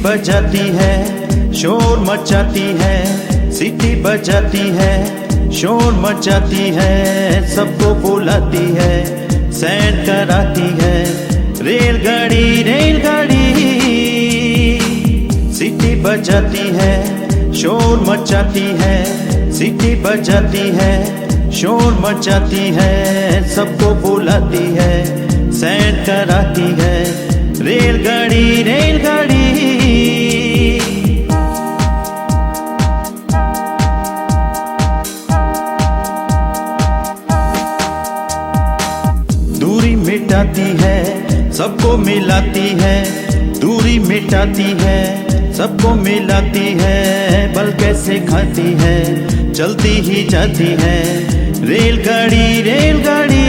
बजाती है, शोर मचाती है, सीटी बजाती है, शोर मचाती है, सबको बुलाती है, सैर कराती है। रेलगाड़ी रेलगाड़ी सीटी बजाती है, शोर मचाती है, सीटी बजाती है, शोर मचाती है, सबको बुलाती है, सैर कराती है। रेलगाड़ी रेलगाड़ी दूरी मिटाती है, सबको मिलाती है, दूरी मिटाती है, सबको मिलाती है, बल कैसे खाती है, चलती ही जाती है। रेलगाड़ी रेलगाड़ी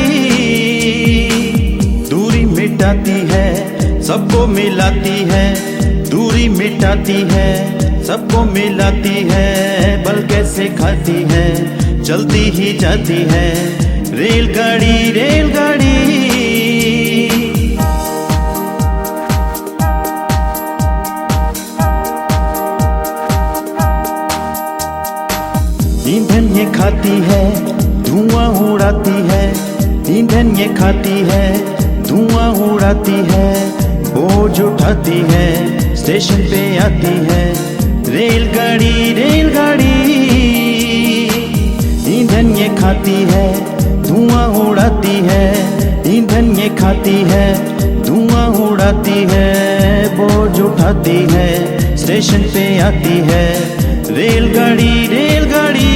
दूरी मिटाती है, सबको मिलाती है, दूरी मिटाती है, सबको मिलाती है, बल कैसे खाती है, चलती ही जाती है। रेलगाड़ी रेलगाड़ी ईंधन ये खाती है, धुआं उड़ाती है, ईंधन ये खाती है, धुआं उड़ाती है, बोझ उठाती है, स्टेशन पे आती है। रेलगाड़ी रेलगाड़ी ईंधन ये खाती है, धुआं उड़ाती है, ईंधन ये खाती है, धुआं उड़ाती है, बोझ उठाती है, स्टेशन पे आती है। रेलगाड़ी रेलगाड़ी